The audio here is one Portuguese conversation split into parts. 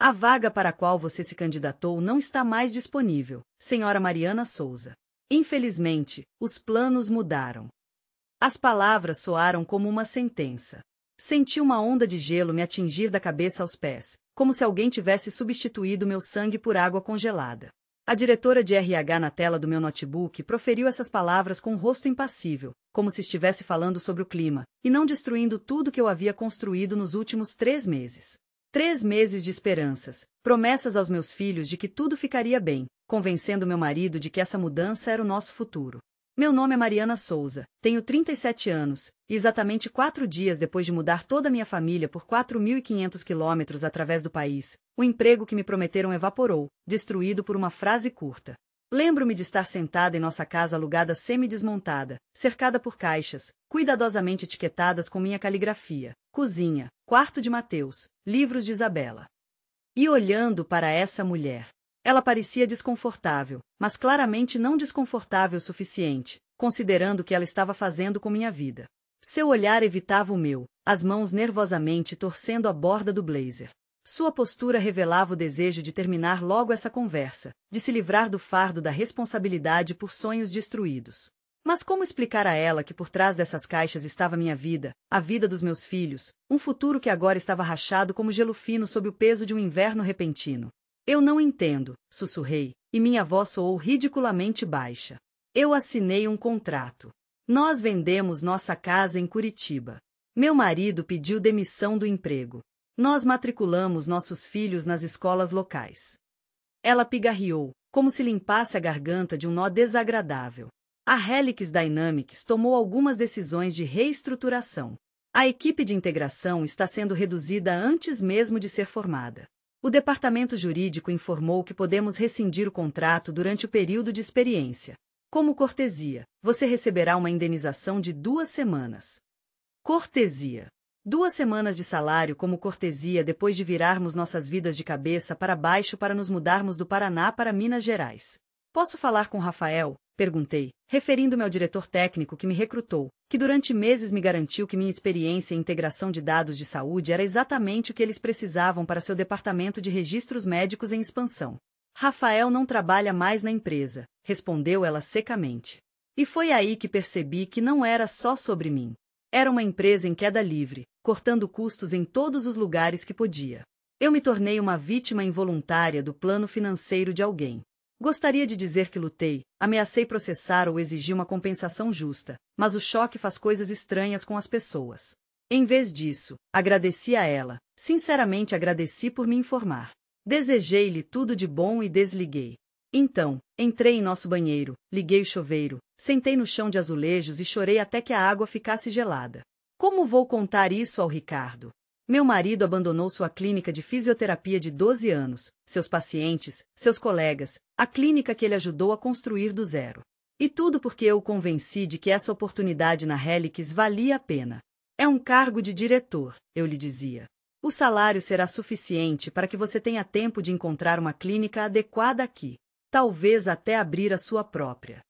A vaga para a qual você se candidatou não está mais disponível, senhora Mariana Souza. Infelizmente, os planos mudaram. As palavras soaram como uma sentença. Senti uma onda de gelo me atingir da cabeça aos pés, como se alguém tivesse substituído meu sangue por água congelada. A diretora de RH na tela do meu notebook proferiu essas palavras com um rosto impassível, como se estivesse falando sobre o clima, e não destruindo tudo que eu havia construído nos últimos 3 meses. 3 meses de esperanças, promessas aos meus filhos de que tudo ficaria bem, convencendo meu marido de que essa mudança era o nosso futuro. Meu nome é Mariana Souza, tenho 37 anos, e exatamente 4 dias depois de mudar toda a minha família por 4.500 quilômetros através do país, o emprego que me prometeram evaporou, destruído por uma frase curta. Lembro-me de estar sentada em nossa casa alugada semi-desmontada, cercada por caixas, cuidadosamente etiquetadas com minha caligrafia, cozinha, quarto de Mateus, livros de Isabela. E olhando para essa mulher. Ela parecia desconfortável, mas claramente não desconfortável o suficiente, considerando o que ela estava fazendo com minha vida. Seu olhar evitava o meu, as mãos nervosamente torcendo a borda do blazer. Sua postura revelava o desejo de terminar logo essa conversa, de se livrar do fardo da responsabilidade por sonhos destruídos. Mas como explicar a ela que por trás dessas caixas estava minha vida, a vida dos meus filhos, um futuro que agora estava rachado como gelo fino sob o peso de um inverno repentino? Eu não entendo, sussurrei, e minha voz soou ridiculamente baixa. Eu assinei um contrato. Nós vendemos nossa casa em Curitiba. Meu marido pediu demissão do emprego. Nós matriculamos nossos filhos nas escolas locais. Ela pigarreou, como se limpasse a garganta de um nó desagradável. A Helix Dynamics tomou algumas decisões de reestruturação. A equipe de integração está sendo reduzida antes mesmo de ser formada. O departamento jurídico informou que podemos rescindir o contrato durante o período de experiência. Como cortesia, você receberá uma indenização de 2 semanas. Cortesia. 2 semanas de salário como cortesia depois de virarmos nossas vidas de cabeça para baixo para nos mudarmos do Paraná para Minas Gerais. Posso falar com Rafael? Perguntei, referindo-me ao diretor técnico que me recrutou, que durante meses me garantiu que minha experiência em integração de dados de saúde era exatamente o que eles precisavam para seu departamento de registros médicos em expansão. Rafael não trabalha mais na empresa, respondeu ela secamente. E foi aí que percebi que não era só sobre mim. Era uma empresa em queda livre, cortando custos em todos os lugares que podia. Eu me tornei uma vítima involuntária do plano financeiro de alguém. Gostaria de dizer que lutei, ameacei processar ou exigi uma compensação justa, mas o choque faz coisas estranhas com as pessoas. Em vez disso, agradeci a ela, sinceramente agradeci por me informar. Desejei-lhe tudo de bom e desliguei. Então, entrei em nosso banheiro, liguei o chuveiro, sentei no chão de azulejos e chorei até que a água ficasse gelada. Como vou contar isso ao Ricardo? Meu marido abandonou sua clínica de fisioterapia de 12 anos, seus pacientes, seus colegas, a clínica que ele ajudou a construir do zero. E tudo porque eu o convenci de que essa oportunidade na Helix valia a pena. É um cargo de diretor, eu lhe dizia. O salário será suficiente para que você tenha tempo de encontrar uma clínica adequada aqui. Talvez até abrir a sua própria.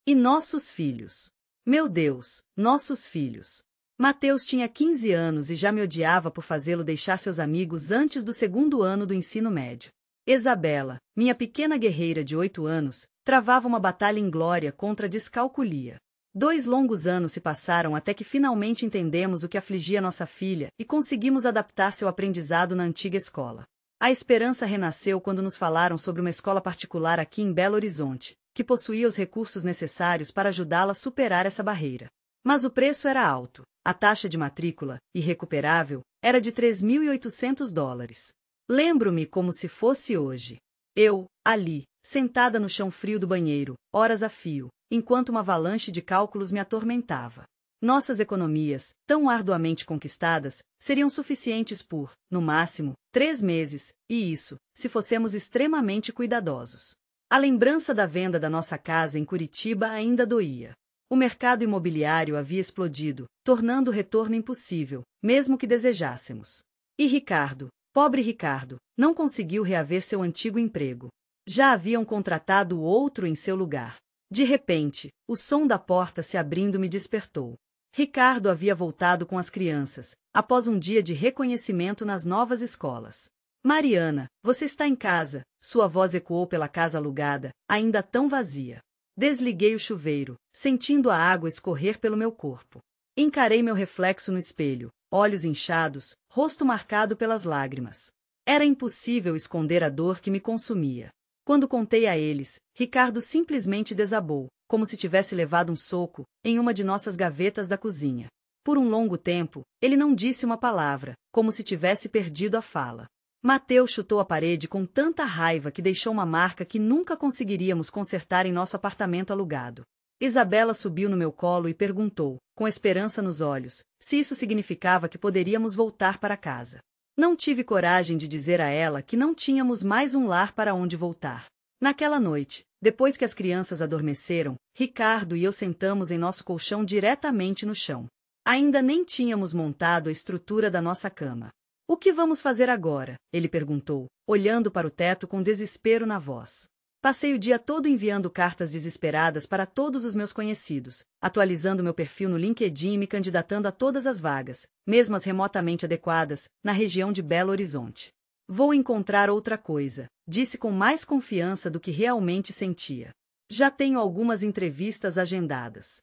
E nossos filhos? Meu Deus, nossos filhos. Mateus tinha 15 anos e já me odiava por fazê-lo deixar seus amigos antes do 2º ano do ensino médio. Isabela, minha pequena guerreira de 8 anos, travava uma batalha inglória contra a descalculia. 2 longos anos se passaram até que finalmente entendemos o que afligia nossa filha e conseguimos adaptar seu aprendizado na antiga escola. A esperança renasceu quando nos falaram sobre uma escola particular aqui em Belo Horizonte, que possuía os recursos necessários para ajudá-la a superar essa barreira. Mas o preço era alto. A taxa de matrícula, irrecuperável, era de $3.800. Lembro-me como se fosse hoje. Eu, ali, sentada no chão frio do banheiro, horas a fio, enquanto uma avalanche de cálculos me atormentava. Nossas economias, tão arduamente conquistadas, seriam suficientes por, no máximo, 3 meses, e isso, se fossemos extremamente cuidadosos. A lembrança da venda da nossa casa em Curitiba ainda doía. O mercado imobiliário havia explodido, tornando o retorno impossível, mesmo que desejássemos. E Ricardo, pobre Ricardo, não conseguiu reaver seu antigo emprego. Já haviam contratado outro em seu lugar. De repente, o som da porta se abrindo me despertou. Ricardo havia voltado com as crianças, após um dia de reconhecimento nas novas escolas. Mariana, você está em casa, sua voz ecoou pela casa alugada, ainda tão vazia. Desliguei o chuveiro, sentindo a água escorrer pelo meu corpo. Encarei meu reflexo no espelho, olhos inchados, rosto marcado pelas lágrimas. Era impossível esconder a dor que me consumia. Quando contei a eles, Ricardo simplesmente desabou, como se tivesse levado um soco, em uma de nossas gavetas da cozinha. Por um longo tempo, ele não disse uma palavra, como se tivesse perdido a fala. Mateus chutou a parede com tanta raiva que deixou uma marca que nunca conseguiríamos consertar em nosso apartamento alugado. Isabela subiu no meu colo e perguntou, com esperança nos olhos, se isso significava que poderíamos voltar para casa. Não tive coragem de dizer a ela que não tínhamos mais um lar para onde voltar. Naquela noite, depois que as crianças adormeceram, Ricardo e eu sentamos em nosso colchão diretamente no chão. Ainda nem tínhamos montado a estrutura da nossa cama. O que vamos fazer agora? Ele perguntou, olhando para o teto com desespero na voz. Passei o dia todo enviando cartas desesperadas para todos os meus conhecidos, atualizando meu perfil no LinkedIn e me candidatando a todas as vagas, mesmo as remotamente adequadas, na região de Belo Horizonte. Vou encontrar outra coisa, disse com mais confiança do que realmente sentia. Já tenho algumas entrevistas agendadas.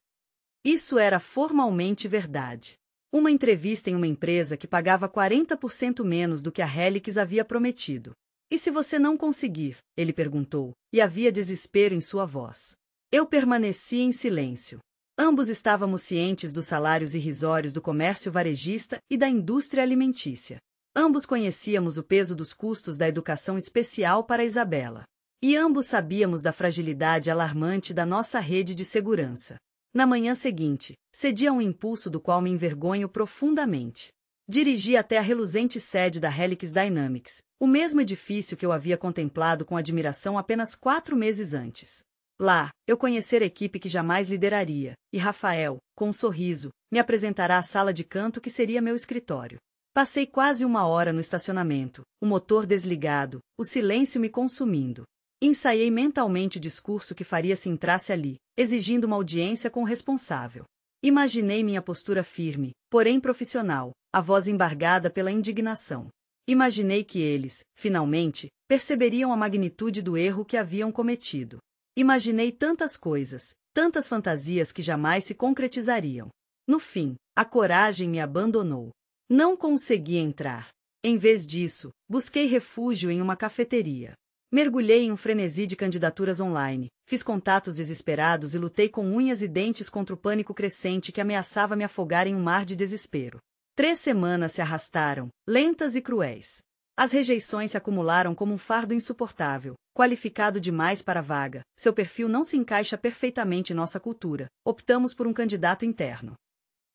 Isso era formalmente verdade. Uma entrevista em uma empresa que pagava 40% menos do que a Helix havia prometido. E se você não conseguir? Ele perguntou, e havia desespero em sua voz. Eu permaneci em silêncio. Ambos estávamos cientes dos salários irrisórios do comércio varejista e da indústria alimentícia. Ambos conhecíamos o peso dos custos da educação especial para Isabela. E ambos sabíamos da fragilidade alarmante da nossa rede de segurança. Na manhã seguinte, cedi a um impulso do qual me envergonho profundamente. Dirigi até a reluzente sede da Helix Dynamics, o mesmo edifício que eu havia contemplado com admiração apenas 4 meses antes. Lá, eu conhecera a equipe que jamais lideraria, e Rafael, com um sorriso, me apresentará a sala de canto que seria meu escritório. Passei quase 1 hora no estacionamento, o motor desligado, o silêncio me consumindo. Ensaiei mentalmente o discurso que faria se entrasse ali, exigindo uma audiência com o responsável. Imaginei minha postura firme, porém profissional, a voz embargada pela indignação. Imaginei que eles, finalmente, perceberiam a magnitude do erro que haviam cometido. Imaginei tantas coisas, tantas fantasias que jamais se concretizariam. No fim, a coragem me abandonou. Não consegui entrar. Em vez disso, busquei refúgio em uma cafeteria. Mergulhei em um frenesi de candidaturas online, fiz contatos desesperados e lutei com unhas e dentes contra o pânico crescente que ameaçava me afogar em um mar de desespero. 3 semanas se arrastaram, lentas e cruéis. As rejeições se acumularam como um fardo insuportável, qualificado demais para a vaga, seu perfil não se encaixa perfeitamente em nossa cultura, optamos por um candidato interno.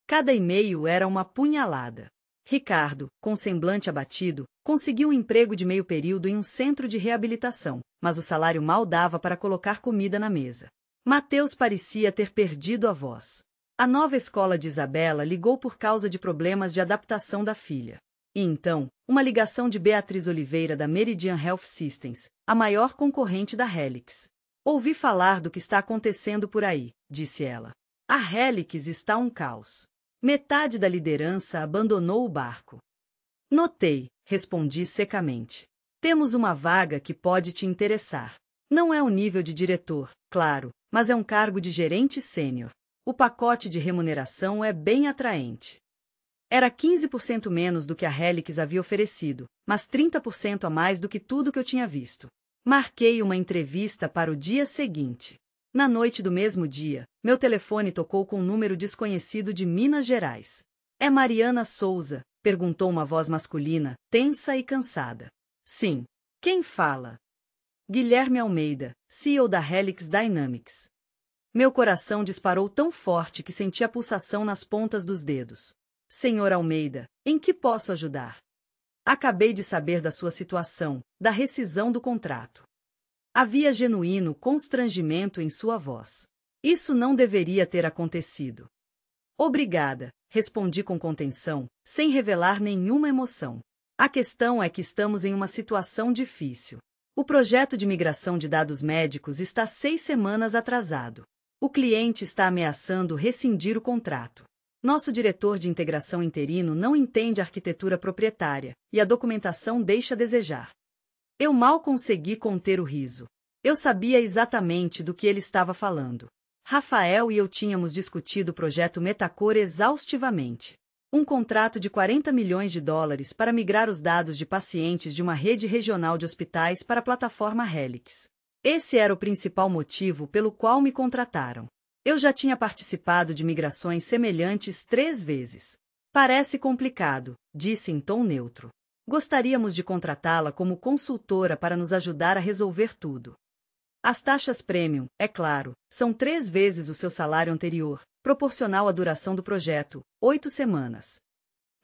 Cada e-mail era uma punhalada. Ricardo, com semblante abatido, conseguiu um emprego de meio período em um centro de reabilitação, mas o salário mal dava para colocar comida na mesa. Mateus parecia ter perdido a voz. A nova escola de Isabela ligou por causa de problemas de adaptação da filha. E então, uma ligação de Beatriz Oliveira da Meridian Health Systems, a maior concorrente da Helix. Ouvi falar do que está acontecendo por aí, disse ela. A Helix está um caos. Metade da liderança abandonou o barco. Notei, respondi secamente. Temos uma vaga que pode te interessar. Não é o nível de diretor, claro, mas é um cargo de gerente sênior. O pacote de remuneração é bem atraente. Era 15% menos do que a Helix havia oferecido, mas 30% a mais do que tudo que eu tinha visto. Marquei uma entrevista para o dia seguinte. Na noite do mesmo dia, meu telefone tocou com um número desconhecido de Minas Gerais. É Mariana Souza? Perguntou uma voz masculina, tensa e cansada. Sim. Quem fala? Guilherme Almeida, CEO da Helix Dynamics. Meu coração disparou tão forte que senti a pulsação nas pontas dos dedos. Senhor Almeida, em que posso ajudar? Acabei de saber da sua situação, da rescisão do contrato. Havia genuíno constrangimento em sua voz. Isso não deveria ter acontecido. Obrigada, respondi com contenção, sem revelar nenhuma emoção. A questão é que estamos em uma situação difícil. O projeto de migração de dados médicos está 6 semanas atrasado. O cliente está ameaçando rescindir o contrato. Nosso diretor de integração interino não entende arquitetura proprietária, e a documentação deixa a desejar. Eu mal consegui conter o riso. Eu sabia exatamente do que ele estava falando. Rafael e eu tínhamos discutido o projeto Metacore exaustivamente. Um contrato de $40 milhões para migrar os dados de pacientes de uma rede regional de hospitais para a plataforma Helix. Esse era o principal motivo pelo qual me contrataram. Eu já tinha participado de migrações semelhantes 3 vezes. Parece complicado, disse em tom neutro. Gostaríamos de contratá-la como consultora para nos ajudar a resolver tudo. As taxas premium, é claro, são 3 vezes o seu salário anterior, proporcional à duração do projeto, 8 semanas.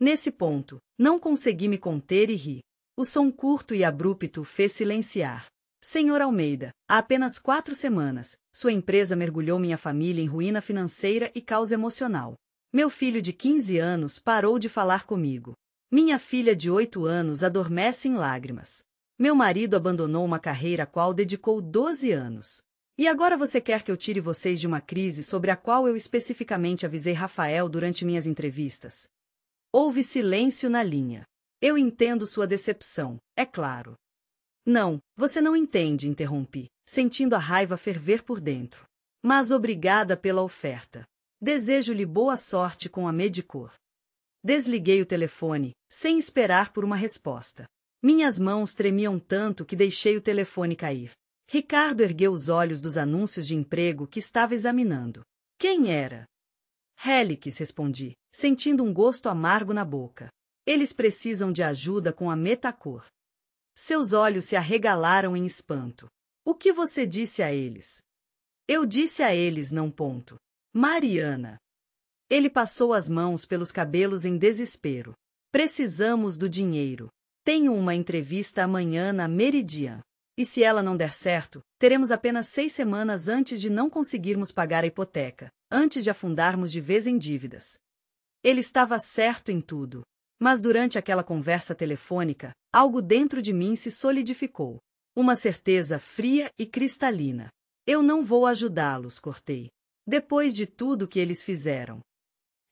Nesse ponto, não consegui me conter e ri. O som curto e abrupto fez silenciar. Senhor Almeida, há apenas 4 semanas, sua empresa mergulhou minha família em ruína financeira e caos emocional. Meu filho de 15 anos parou de falar comigo. Minha filha de 8 anos adormece em lágrimas. Meu marido abandonou uma carreira a qual dedicou 12 anos. E agora você quer que eu tire vocês de uma crise sobre a qual eu especificamente avisei Rafael durante minhas entrevistas? Houve silêncio na linha. Eu entendo sua decepção, é claro. Não, você não entende, interrompi, sentindo a raiva ferver por dentro. Mas obrigada pela oferta. Desejo-lhe boa sorte com a Medicor. Desliguei o telefone, sem esperar por uma resposta. Minhas mãos tremiam tanto que deixei o telefone cair. Ricardo ergueu os olhos dos anúncios de emprego que estava examinando. Quem era? Helix, respondi, sentindo um gosto amargo na boca. Eles precisam de ajuda com a Metacore. Seus olhos se arregalaram em espanto. O que você disse a eles? Eu disse a eles não ponto. Mariana. Ele passou as mãos pelos cabelos em desespero. Precisamos do dinheiro. Tenho uma entrevista amanhã na Meridian. E se ela não der certo, teremos apenas 6 semanas antes de não conseguirmos pagar a hipoteca, antes de afundarmos de vez em dívidas. Ele estava certo em tudo. Mas durante aquela conversa telefônica, algo dentro de mim se solidificou. Uma certeza fria e cristalina. Eu não vou ajudá-los, cortei. Depois de tudo que eles fizeram.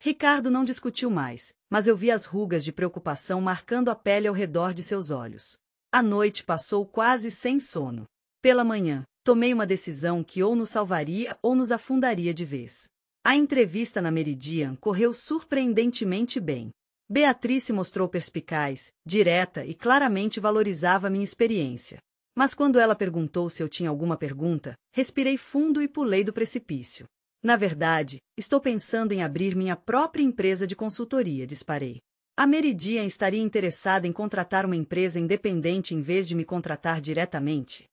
Ricardo não discutiu mais, mas eu vi as rugas de preocupação marcando a pele ao redor de seus olhos. A noite passou quase sem sono. Pela manhã, tomei uma decisão que ou nos salvaria ou nos afundaria de vez. A entrevista na Meridian correu surpreendentemente bem. Beatriz se mostrou perspicaz, direta e claramente valorizava minha experiência. Mas quando ela perguntou se eu tinha alguma pergunta, respirei fundo e pulei do precipício. Na verdade, estou pensando em abrir minha própria empresa de consultoria, disparei. A Meridian estaria interessada em contratar uma empresa independente em vez de me contratar diretamente?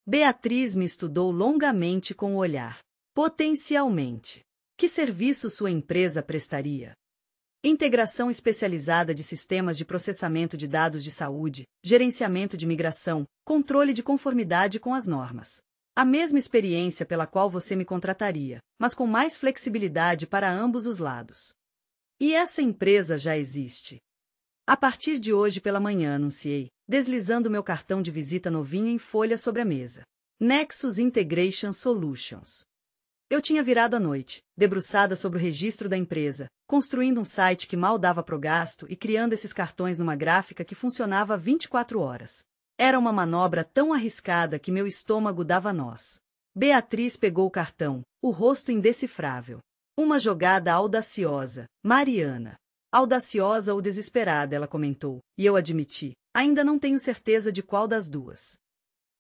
Beatriz me estudou longamente com o olhar. Potencialmente. Que serviço sua empresa prestaria? Integração especializada de sistemas de processamento de dados de saúde, gerenciamento de migração, controle de conformidade com as normas. A mesma experiência pela qual você me contrataria, mas com mais flexibilidade para ambos os lados. E essa empresa já existe. A partir de hoje pela manhã, anunciei, deslizando meu cartão de visita novinho em folha sobre a mesa. Nexus Integration Solutions. Eu tinha virado a noite, debruçada sobre o registro da empresa, construindo um site que mal dava pro gasto e criando esses cartões numa gráfica que funcionava 24 horas. Era uma manobra tão arriscada que meu estômago dava nós. Beatriz pegou o cartão, o rosto indecifrável. Uma jogada audaciosa, Mariana. Audaciosa ou desesperada, ela comentou, e eu admiti, ainda não tenho certeza de qual das duas.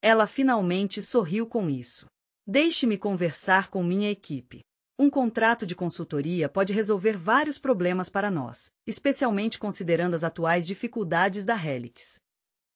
Ela finalmente sorriu com isso. Deixe-me conversar com minha equipe. Um contrato de consultoria pode resolver vários problemas para nós, especialmente considerando as atuais dificuldades da Helix.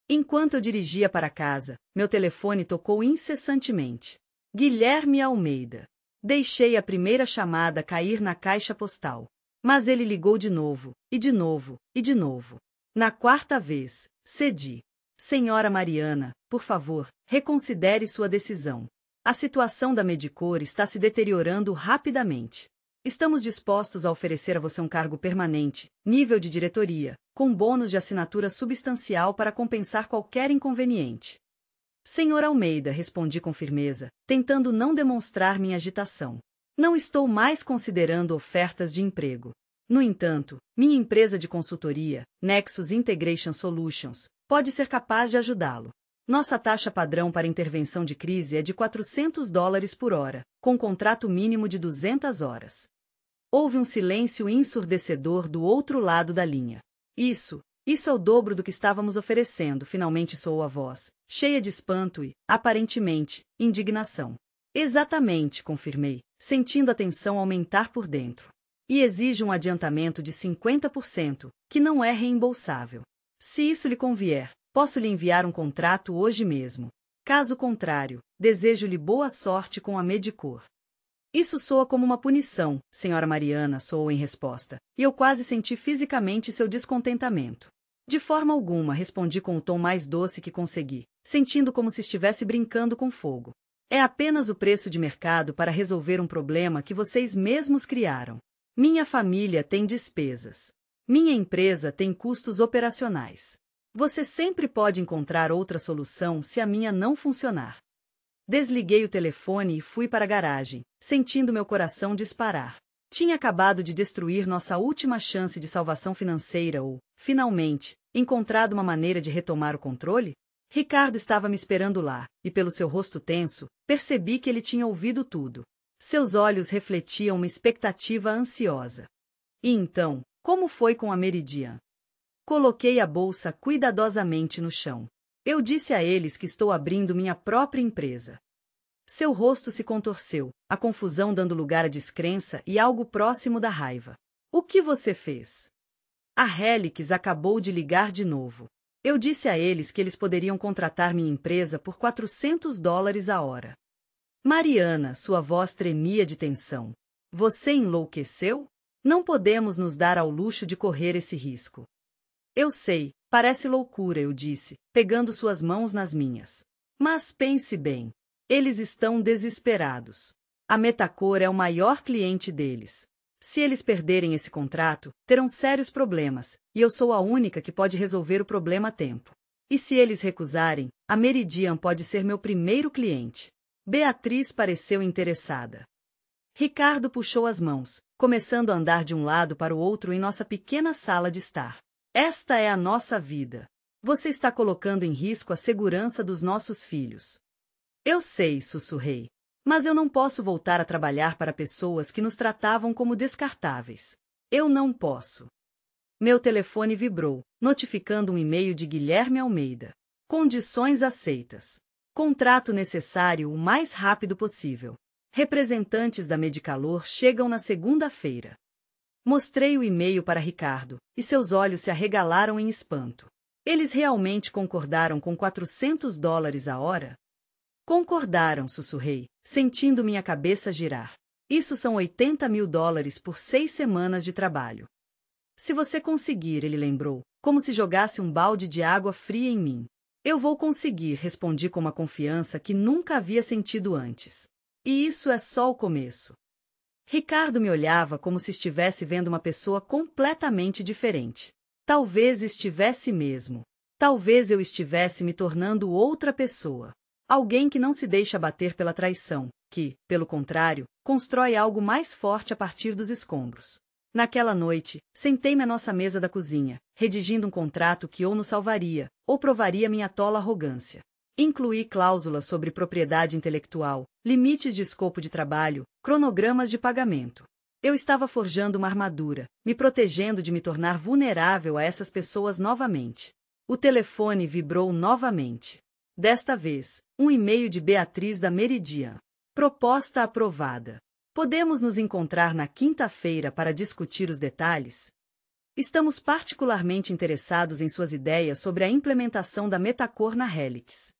Enquanto eu dirigia para casa, meu telefone tocou incessantemente. Guilherme Almeida. Deixei a primeira chamada cair na caixa postal. Mas ele ligou de novo, e de novo, e de novo. Na 4ª vez, cedi. Senhora Mariana, por favor, reconsidere sua decisão. A situação da Medicor está se deteriorando rapidamente. Estamos dispostos a oferecer a você um cargo permanente, nível de diretoria, com bônus de assinatura substancial para compensar qualquer inconveniente. Senhor Almeida, respondi com firmeza, tentando não demonstrar minha agitação. Não estou mais considerando ofertas de emprego. No entanto, minha empresa de consultoria, Nexus Integration Solutions, pode ser capaz de ajudá-lo. Nossa taxa padrão para intervenção de crise é de $400 por hora, com contrato mínimo de 200 horas. Houve um silêncio ensurdecedor do outro lado da linha. Isso é o dobro do que estávamos oferecendo, finalmente soou a voz, cheia de espanto e, aparentemente, indignação. Exatamente, confirmei, sentindo a tensão aumentar por dentro. E exige um adiantamento de 50%, que não é reembolsável. Se isso lhe convier, posso lhe enviar um contrato hoje mesmo. Caso contrário, desejo-lhe boa sorte com a Medicor. Isso soa como uma punição, senhora Mariana, soou em resposta, e eu quase senti fisicamente seu descontentamento. De forma alguma, respondi com o tom mais doce que consegui, sentindo como se estivesse brincando com fogo. É apenas o preço de mercado para resolver um problema que vocês mesmos criaram. Minha família tem despesas. Minha empresa tem custos operacionais. Você sempre pode encontrar outra solução se a minha não funcionar. Desliguei o telefone e fui para a garagem, sentindo meu coração disparar. Tinha acabado de destruir nossa última chance de salvação financeira ou, finalmente, encontrado uma maneira de retomar o controle? Ricardo estava me esperando lá, e pelo seu rosto tenso, percebi que ele tinha ouvido tudo. Seus olhos refletiam uma expectativa ansiosa. E então, como foi com a Meridian? Coloquei a bolsa cuidadosamente no chão. Eu disse a eles que estou abrindo minha própria empresa. Seu rosto se contorceu, a confusão dando lugar à descrença e algo próximo da raiva. O que você fez? A Helix acabou de ligar de novo. Eu disse a eles que eles poderiam contratar minha empresa por $400 a hora. Mariana, sua voz tremia de tensão. Você enlouqueceu? Não podemos nos dar ao luxo de correr esse risco. Eu sei, parece loucura, eu disse, pegando suas mãos nas minhas. Mas pense bem. Eles estão desesperados. A Metacor é o maior cliente deles. Se eles perderem esse contrato, terão sérios problemas, e eu sou a única que pode resolver o problema a tempo. E se eles recusarem, a Meridian pode ser meu primeiro cliente. Beatriz pareceu interessada. Ricardo puxou as mãos, começando a andar de um lado para o outro em nossa pequena sala de estar. Esta é a nossa vida. Você está colocando em risco a segurança dos nossos filhos. Eu sei, sussurrei. Mas eu não posso voltar a trabalhar para pessoas que nos tratavam como descartáveis. Eu não posso. Meu telefone vibrou, notificando um e-mail de Guilherme Almeida. Condições aceitas. Contrato necessário o mais rápido possível. Representantes da Medicalor chegam na segunda-feira. Mostrei o e-mail para Ricardo, e seus olhos se arregalaram em espanto. Eles realmente concordaram com $400 a hora? Concordaram, sussurrei, sentindo minha cabeça girar. Isso são $80 mil por 6 semanas de trabalho. Se você conseguir, ele lembrou, como se jogasse um balde de água fria em mim. Eu vou conseguir, respondi com uma confiança que nunca havia sentido antes. E isso é só o começo. Ricardo me olhava como se estivesse vendo uma pessoa completamente diferente. Talvez estivesse mesmo. Talvez eu estivesse me tornando outra pessoa. Alguém que não se deixa abater pela traição, que, pelo contrário, constrói algo mais forte a partir dos escombros. Naquela noite, sentei-me à nossa mesa da cozinha, redigindo um contrato que ou nos salvaria, ou provaria minha tola arrogância. Incluí cláusulas sobre propriedade intelectual, limites de escopo de trabalho, cronogramas de pagamento. Eu estava forjando uma armadura, me protegendo de me tornar vulnerável a essas pessoas novamente. O telefone vibrou novamente. Desta vez, um e-mail de Beatriz da Meridian. Proposta aprovada. Podemos nos encontrar na quinta-feira para discutir os detalhes? Estamos particularmente interessados em suas ideias sobre a implementação da Metacor na Helix.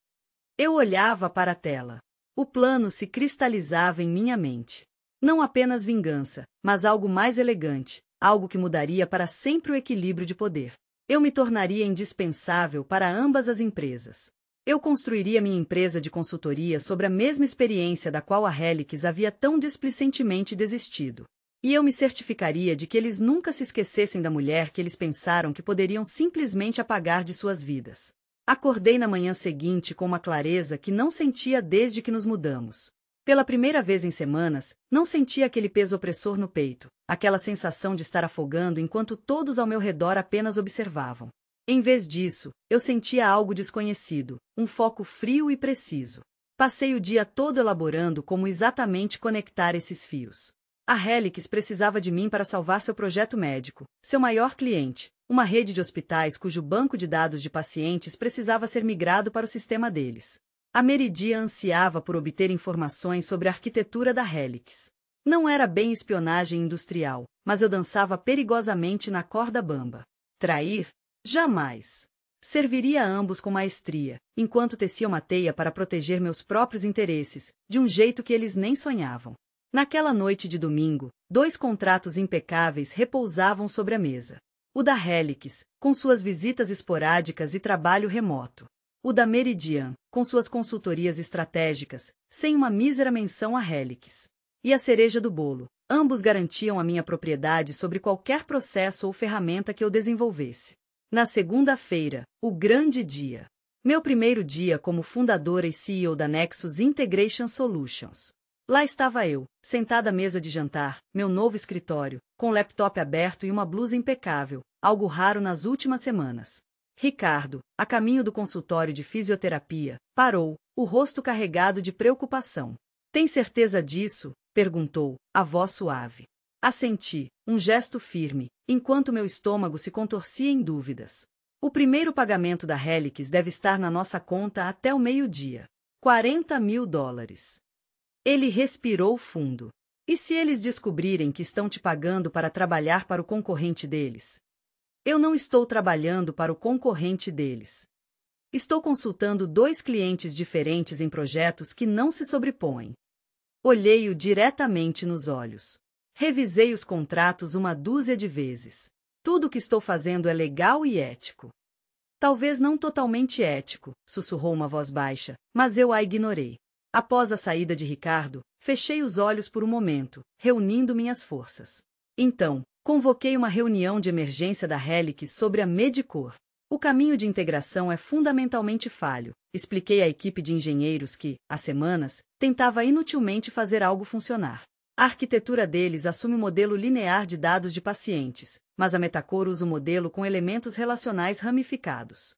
Eu olhava para a tela. O plano se cristalizava em minha mente. Não apenas vingança, mas algo mais elegante, algo que mudaria para sempre o equilíbrio de poder. Eu me tornaria indispensável para ambas as empresas. Eu construiria minha empresa de consultoria sobre a mesma experiência da qual a Helix havia tão displicentemente desistido. E eu me certificaria de que eles nunca se esquecessem da mulher que eles pensaram que poderiam simplesmente apagar de suas vidas. Acordei na manhã seguinte com uma clareza que não sentia desde que nos mudamos. Pela primeira vez em semanas, não senti aquele peso opressor no peito, aquela sensação de estar afogando enquanto todos ao meu redor apenas observavam. Em vez disso, eu sentia algo desconhecido, um foco frio e preciso. Passei o dia todo elaborando como exatamente conectar esses fios. A Helix precisava de mim para salvar seu projeto médico, seu maior cliente, uma rede de hospitais cujo banco de dados de pacientes precisava ser migrado para o sistema deles. A Meridian ansiava por obter informações sobre a arquitetura da Helix. Não era bem espionagem industrial, mas eu dançava perigosamente na corda bamba. Trair? Jamais. Serviria a ambos com maestria, enquanto tecia uma teia para proteger meus próprios interesses, de um jeito que eles nem sonhavam. Naquela noite de domingo, 2 contratos impecáveis repousavam sobre a mesa. O da Helix, com suas visitas esporádicas e trabalho remoto. O da Meridian, com suas consultorias estratégicas, sem uma mísera menção à Helix. E a cereja do bolo, ambos garantiam a minha propriedade sobre qualquer processo ou ferramenta que eu desenvolvesse. Na segunda-feira, o grande dia. Meu primeiro dia como fundadora e CEO da Nexus Integration Solutions. Lá estava eu, sentada à mesa de jantar, meu novo escritório, com o laptop aberto e uma blusa impecável, algo raro nas últimas semanas. Ricardo, a caminho do consultório de fisioterapia, parou, o rosto carregado de preocupação. Tem certeza disso? Perguntou, a voz suave. Assenti, um gesto firme, enquanto meu estômago se contorcia em dúvidas. O primeiro pagamento da Helix deve estar na nossa conta até o meio-dia. $40.000. Ele respirou fundo. E se eles descobrirem que estão te pagando para trabalhar para o concorrente deles? Eu não estou trabalhando para o concorrente deles. Estou consultando 2 clientes diferentes em projetos que não se sobrepõem. Olhei-o diretamente nos olhos. Revisei os contratos uma dúzia de vezes. Tudo o que estou fazendo é legal e ético. Talvez não totalmente ético, sussurrou uma voz baixa, mas eu a ignorei. Após a saída de Ricardo, fechei os olhos por um momento, reunindo minhas forças. Então, convoquei uma reunião de emergência da Helix sobre a Medicor. O caminho de integração é fundamentalmente falho, expliquei à equipe de engenheiros que, há semanas, tentava inutilmente fazer algo funcionar. A arquitetura deles assume o modelo linear de dados de pacientes, mas a Metacor usa o modelo com elementos relacionais ramificados.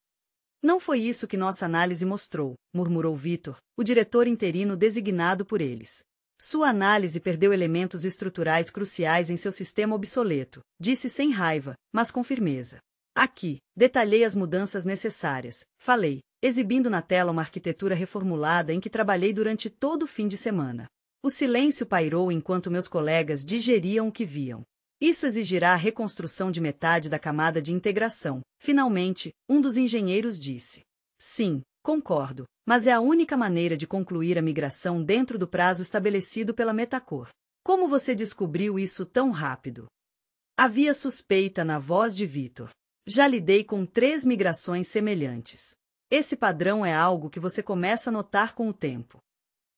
Não foi isso que nossa análise mostrou, murmurou Vitor, o diretor interino designado por eles. Sua análise perdeu elementos estruturais cruciais em seu sistema obsoleto, disse sem raiva, mas com firmeza. Aqui, detalhei as mudanças necessárias, falei, exibindo na tela uma arquitetura reformulada em que trabalhei durante todo o fim de semana. O silêncio pairou enquanto meus colegas digeriam o que viam. Isso exigirá a reconstrução de metade da camada de integração. Finalmente, um dos engenheiros disse. Sim, concordo, mas é a única maneira de concluir a migração dentro do prazo estabelecido pela Metacor. Como você descobriu isso tão rápido? Havia suspeita na voz de Vitor. Já lidei com 3 migrações semelhantes. Esse padrão é algo que você começa a notar com o tempo.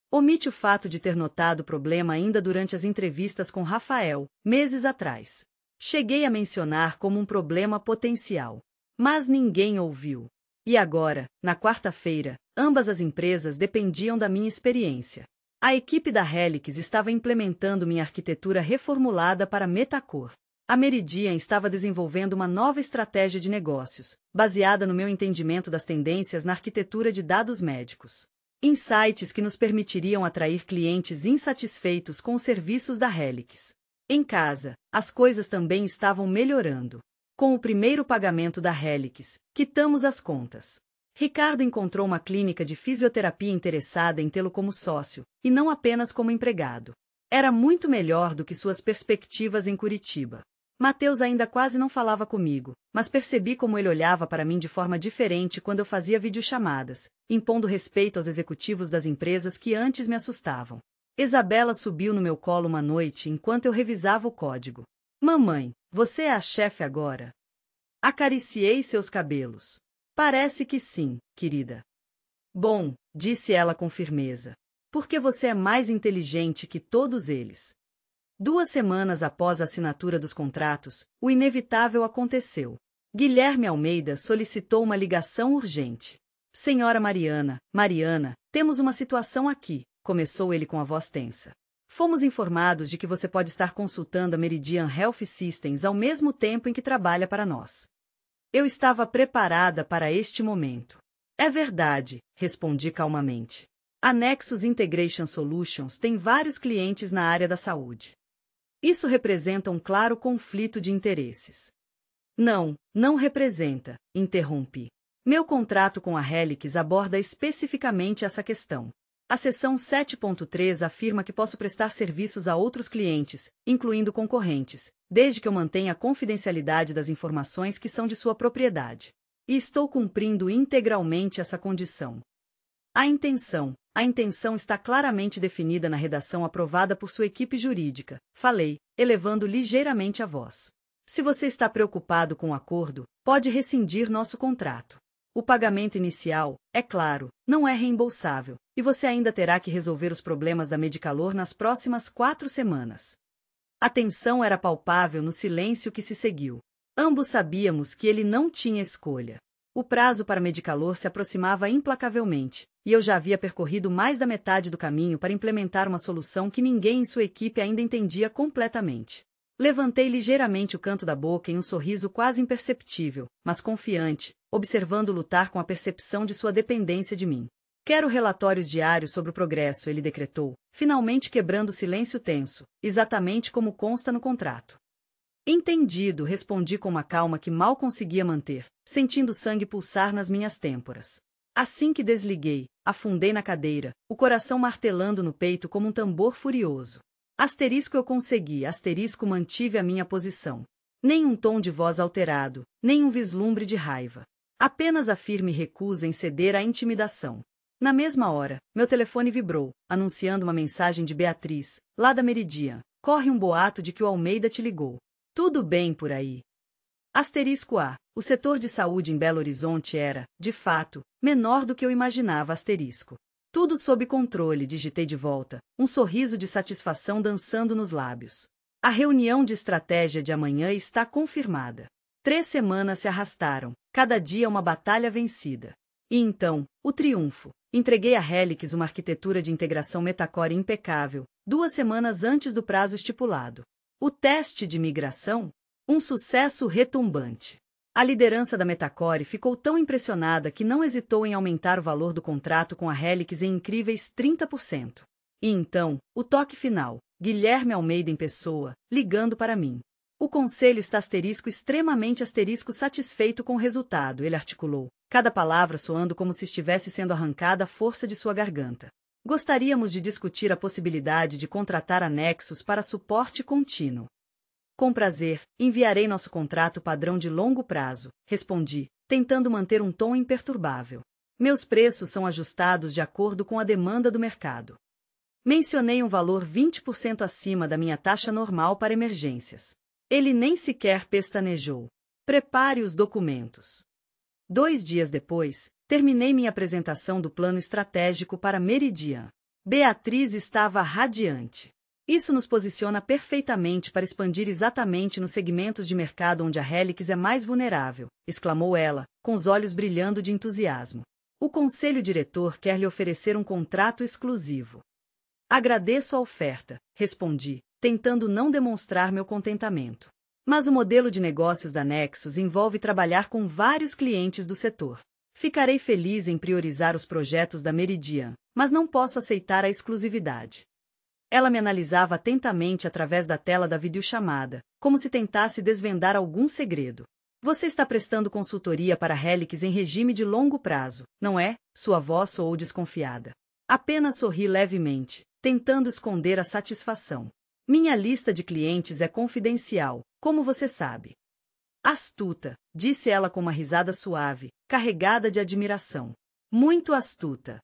Omite o fato de ter notado o problema ainda durante as entrevistas com Rafael, meses atrás. Cheguei a mencionar como um problema potencial. Mas ninguém ouviu. E agora, na quarta-feira, ambas as empresas dependiam da minha experiência. A equipe da Helix estava implementando minha arquitetura reformulada para Metacor. A Meridian estava desenvolvendo uma nova estratégia de negócios, baseada no meu entendimento das tendências na arquitetura de dados médicos. Insights que nos permitiriam atrair clientes insatisfeitos com os serviços da Helix. Em casa, as coisas também estavam melhorando. Com o primeiro pagamento da Helix, quitamos as contas. Ricardo encontrou uma clínica de fisioterapia interessada em tê-lo como sócio, e não apenas como empregado. Era muito melhor do que suas perspectivas em Curitiba. Mateus ainda quase não falava comigo, mas percebi como ele olhava para mim de forma diferente quando eu fazia videochamadas, impondo respeito aos executivos das empresas que antes me assustavam. Isabela subiu no meu colo uma noite enquanto eu revisava o código. Mamãe, você é a chefe agora? Acariciei seus cabelos. Parece que sim, querida. Bom, disse ela com firmeza. Porque você é mais inteligente que todos eles. 2 semanas após a assinatura dos contratos, o inevitável aconteceu. Guilherme Almeida solicitou uma ligação urgente. Senhora Mariana, temos uma situação aqui, começou ele com a voz tensa. Fomos informados de que você pode estar consultando a Meridian Health Systems ao mesmo tempo em que trabalha para nós. Eu estava preparada para este momento. É verdade, respondi calmamente. A Nexus Integration Solutions tem vários clientes na área da saúde. Isso representa um claro conflito de interesses. Não representa, interrompi. Meu contrato com a Helix aborda especificamente essa questão. A seção 7.3 afirma que posso prestar serviços a outros clientes, incluindo concorrentes, desde que eu mantenha a confidencialidade das informações que são de sua propriedade. E estou cumprindo integralmente essa condição. A intenção está claramente definida na redação aprovada por sua equipe jurídica, falei, elevando ligeiramente a voz. Se você está preocupado com o acordo, pode rescindir nosso contrato. O pagamento inicial, é claro, não é reembolsável, e você ainda terá que resolver os problemas da Medicalor nas próximas 4 semanas. A tensão era palpável no silêncio que se seguiu. Ambos sabíamos que ele não tinha escolha. O prazo para Medicalor se aproximava implacavelmente, e eu já havia percorrido mais da metade do caminho para implementar uma solução que ninguém em sua equipe ainda entendia completamente. Levantei ligeiramente o canto da boca em um sorriso quase imperceptível, mas confiante, observando lutar com a percepção de sua dependência de mim. Quero relatórios diários sobre o progresso, ele decretou, finalmente quebrando o silêncio tenso, exatamente como consta no contrato. Entendido, respondi com uma calma que mal conseguia manter, sentindo o sangue pulsar nas minhas têmporas. Assim que desliguei, afundei na cadeira, o coração martelando no peito como um tambor furioso. Eu consegui, mantive a minha posição. Nem um tom de voz alterado, nem um vislumbre de raiva. Apenas a firme recusa em ceder à intimidação. Na mesma hora, meu telefone vibrou, anunciando uma mensagem de Beatriz, lá da Meridian. Corre um boato de que o Almeida te ligou. Tudo bem por aí. *A. O setor de saúde em Belo Horizonte era, de fato, menor do que eu imaginava. Tudo sob controle, digitei de volta, um sorriso de satisfação dançando nos lábios. A reunião de estratégia de amanhã está confirmada. 3 semanas se arrastaram, cada dia uma batalha vencida. E então, o triunfo. Entreguei a Helix uma arquitetura de integração Metacore impecável, 2 semanas antes do prazo estipulado. O teste de migração? Um sucesso retumbante. A liderança da Metacore ficou tão impressionada que não hesitou em aumentar o valor do contrato com a Helix em incríveis 30%. E então, o toque final, Guilherme Almeida em pessoa, ligando para mim. O conselho está extremamente satisfeito com o resultado, ele articulou, cada palavra soando como se estivesse sendo arrancada à força de sua garganta. Gostaríamos de discutir a possibilidade de contratar a Nexus para suporte contínuo. Com prazer, enviarei nosso contrato padrão de longo prazo, respondi, tentando manter um tom imperturbável. Meus preços são ajustados de acordo com a demanda do mercado. Mencionei um valor 20% acima da minha taxa normal para emergências. Ele nem sequer pestanejou. Prepare os documentos. 2 dias depois, terminei minha apresentação do plano estratégico para Meridian. Beatriz estava radiante. Isso nos posiciona perfeitamente para expandir exatamente nos segmentos de mercado onde a Helix é mais vulnerável, exclamou ela, com os olhos brilhando de entusiasmo. O conselho diretor quer lhe oferecer um contrato exclusivo. Agradeço a oferta, respondi, tentando não demonstrar meu contentamento. Mas o modelo de negócios da Nexus envolve trabalhar com vários clientes do setor. Ficarei feliz em priorizar os projetos da Meridian, mas não posso aceitar a exclusividade. Ela me analisava atentamente através da tela da videochamada, como se tentasse desvendar algum segredo. Você está prestando consultoria para a Helix em regime de longo prazo, não é? Sua voz soou desconfiada. Apenas sorri levemente, tentando esconder a satisfação. Minha lista de clientes é confidencial, como você sabe. Astuta, disse ela com uma risada suave, carregada de admiração. Muito astuta.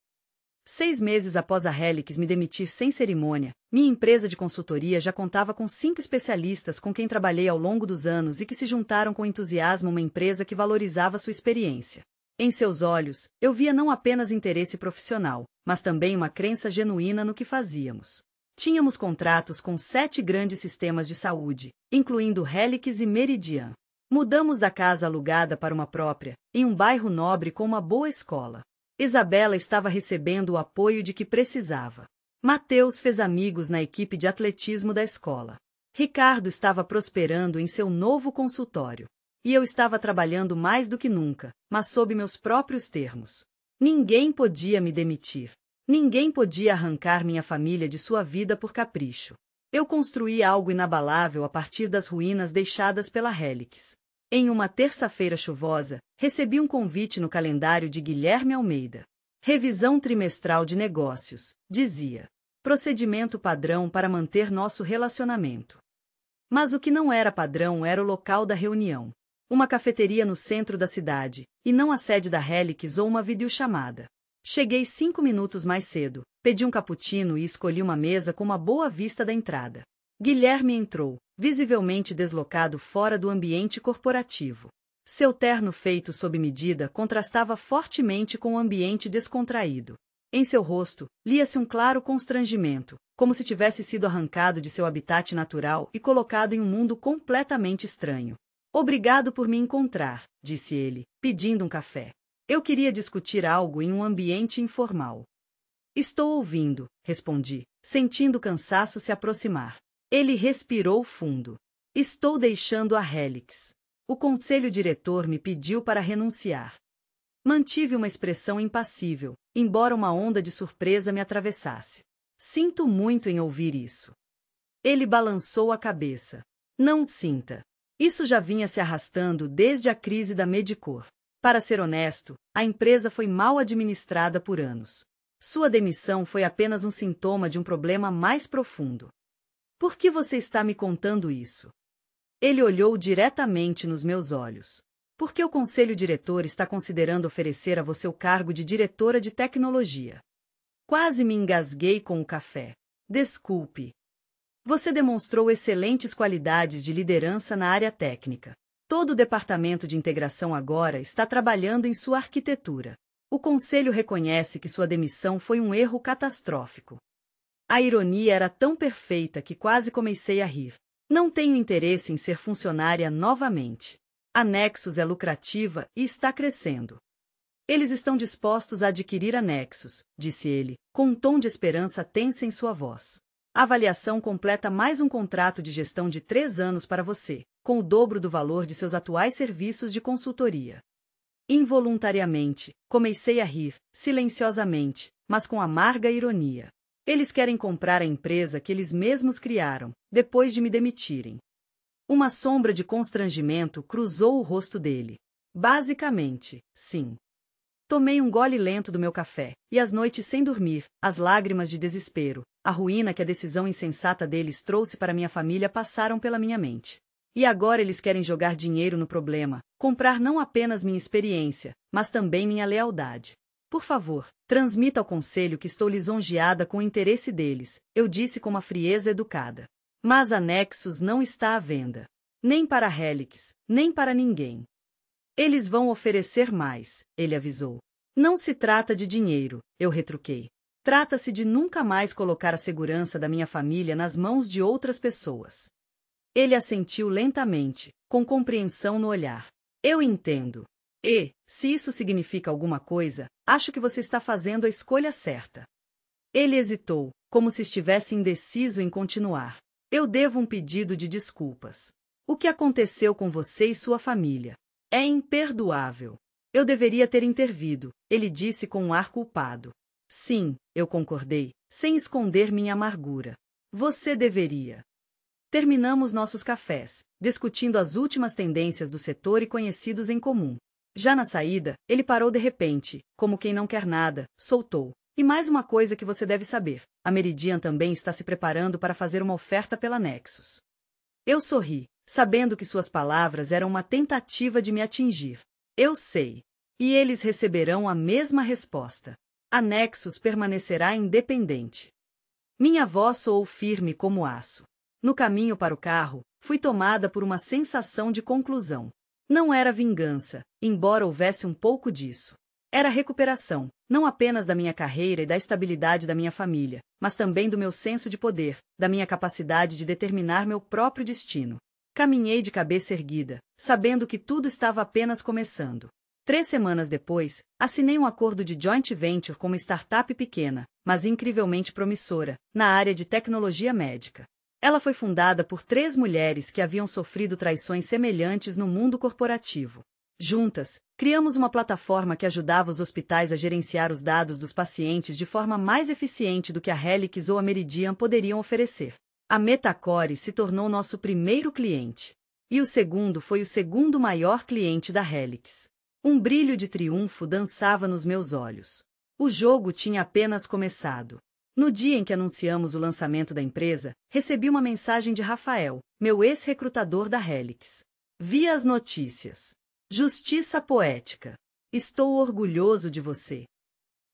6 meses após a Helix me demitir sem cerimônia, minha empresa de consultoria já contava com 5 especialistas com quem trabalhei ao longo dos anos e que se juntaram com entusiasmo a uma empresa que valorizava sua experiência. Em seus olhos, eu via não apenas interesse profissional, mas também uma crença genuína no que fazíamos. Tínhamos contratos com 7 grandes sistemas de saúde, incluindo Helix e Meridian. Mudamos da casa alugada para uma própria, em um bairro nobre com uma boa escola. Isabela estava recebendo o apoio de que precisava. Mateus fez amigos na equipe de atletismo da escola. Ricardo estava prosperando em seu novo consultório. E eu estava trabalhando mais do que nunca, mas sob meus próprios termos. Ninguém podia me demitir. Ninguém podia arrancar minha família de sua vida por capricho. Eu construí algo inabalável a partir das ruínas deixadas pela Helix. Em uma terça-feira chuvosa, recebi um convite no calendário de Guilherme Almeida. Revisão trimestral de negócios, dizia. Procedimento padrão para manter nosso relacionamento. Mas o que não era padrão era o local da reunião. Uma cafeteria no centro da cidade, e não a sede da Helix ou uma videochamada. Cheguei 5 minutos mais cedo, pedi um cappuccino e escolhi uma mesa com uma boa vista da entrada. Guilherme entrou, visivelmente deslocado fora do ambiente corporativo. Seu terno feito sob medida contrastava fortemente com o ambiente descontraído. Em seu rosto, lia-se um claro constrangimento, como se tivesse sido arrancado de seu habitat natural e colocado em um mundo completamente estranho. Obrigado por me encontrar, disse ele, pedindo um café. Eu queria discutir algo em um ambiente informal. Estou ouvindo, respondi, sentindo o cansaço se aproximar. Ele respirou fundo. Estou deixando a Helix. O conselho diretor me pediu para renunciar. Mantive uma expressão impassível, embora uma onda de surpresa me atravessasse. Sinto muito em ouvir isso. Ele balançou a cabeça. Não sinta. Isso já vinha se arrastando desde a crise da Medicor. Para ser honesto, a empresa foi mal administrada por anos. Sua demissão foi apenas um sintoma de um problema mais profundo. Por que você está me contando isso? Ele olhou diretamente nos meus olhos. Porque o conselho diretor está considerando oferecer a você o cargo de diretora de tecnologia. Quase me engasguei com o café. Desculpe. Você demonstrou excelentes qualidades de liderança na área técnica. Todo o departamento de integração agora está trabalhando em sua arquitetura. O conselho reconhece que sua demissão foi um erro catastrófico. A ironia era tão perfeita que quase comecei a rir. Não tenho interesse em ser funcionária novamente. A Nexus é lucrativa e está crescendo. Eles estão dispostos a adquirir a Nexus, disse ele, com um tom de esperança tensa em sua voz. A avaliação completa mais um contrato de gestão de 3 anos para você, com o dobro do valor de seus atuais serviços de consultoria. Involuntariamente, comecei a rir, silenciosamente, mas com amarga ironia. Eles querem comprar a empresa que eles mesmos criaram, depois de me demitirem. Uma sombra de constrangimento cruzou o rosto dele. Basicamente, sim. Tomei um gole lento do meu café, e as noites sem dormir, as lágrimas de desespero, a ruína que a decisão insensata deles trouxe para minha família passaram pela minha mente. E agora eles querem jogar dinheiro no problema, comprar não apenas minha experiência, mas também minha lealdade. Por favor, transmita ao conselho que estou lisonjeada com o interesse deles, eu disse com uma frieza educada. Mas a Nexus não está à venda. Nem para a Helix, nem para ninguém. Eles vão oferecer mais, ele avisou. Não se trata de dinheiro, eu retruquei. Trata-se de nunca mais colocar a segurança da minha família nas mãos de outras pessoas. Ele assentiu lentamente, com compreensão no olhar. Eu entendo. E, se isso significa alguma coisa, acho que você está fazendo a escolha certa. Ele hesitou, como se estivesse indeciso em continuar. Eu devo um pedido de desculpas. O que aconteceu com você e sua família? É imperdoável. Eu deveria ter intervido, ele disse com um ar culpado. Sim, eu concordei, sem esconder minha amargura. Você deveria. Terminamos nossos cafés, discutindo as últimas tendências do setor e conhecidos em comum. Já na saída, ele parou de repente, como quem não quer nada, soltou. E mais uma coisa que você deve saber, a Meridian também está se preparando para fazer uma oferta pela Nexus. Eu sorri, sabendo que suas palavras eram uma tentativa de me atingir. Eu sei. E eles receberão a mesma resposta. A Nexus permanecerá independente. Minha voz soou firme como aço. No caminho para o carro, fui tomada por uma sensação de conclusão. Não era vingança, embora houvesse um pouco disso. Era recuperação, não apenas da minha carreira e da estabilidade da minha família, mas também do meu senso de poder, da minha capacidade de determinar meu próprio destino. Caminhei de cabeça erguida, sabendo que tudo estava apenas começando. 3 semanas depois, assinei um acordo de joint venture com uma startup pequena, mas incrivelmente promissora, na área de tecnologia médica. Ela foi fundada por 3 mulheres que haviam sofrido traições semelhantes no mundo corporativo. Juntas, criamos uma plataforma que ajudava os hospitais a gerenciar os dados dos pacientes de forma mais eficiente do que a Helix ou a Meridian poderiam oferecer. A Metacore se tornou nosso primeiro cliente. E o segundo foi o segundo maior cliente da Helix. Um brilho de triunfo dançava nos meus olhos. O jogo tinha apenas começado. No dia em que anunciamos o lançamento da empresa, recebi uma mensagem de Rafael, meu ex-recrutador da Helix. Vi as notícias. Justiça poética. Estou orgulhoso de você.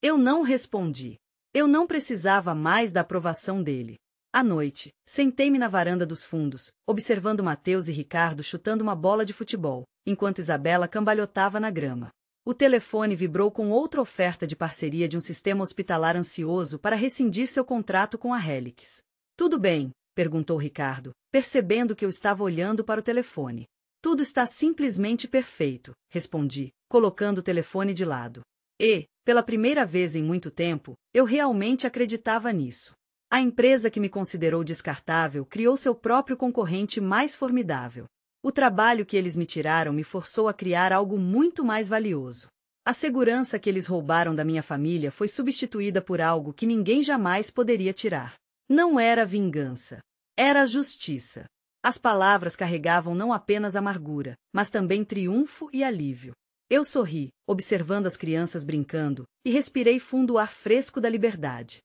Eu não respondi. Eu não precisava mais da aprovação dele. À noite, sentei-me na varanda dos fundos, observando Matheus e Ricardo chutando uma bola de futebol, enquanto Isabela cambalhotava na grama. O telefone vibrou com outra oferta de parceria de um sistema hospitalar ansioso para rescindir seu contrato com a Helix. Tudo bem? Perguntou Ricardo, percebendo que eu estava olhando para o telefone. Tudo está simplesmente perfeito, respondi, colocando o telefone de lado. E, pela primeira vez em muito tempo, eu realmente acreditava nisso. A empresa que me considerou descartável criou seu próprio concorrente mais formidável. O trabalho que eles me tiraram me forçou a criar algo muito mais valioso. A segurança que eles roubaram da minha família foi substituída por algo que ninguém jamais poderia tirar. Não era vingança. Era justiça. As palavras carregavam não apenas amargura, mas também triunfo e alívio. Eu sorri, observando as crianças brincando, e respirei fundo o ar fresco da liberdade.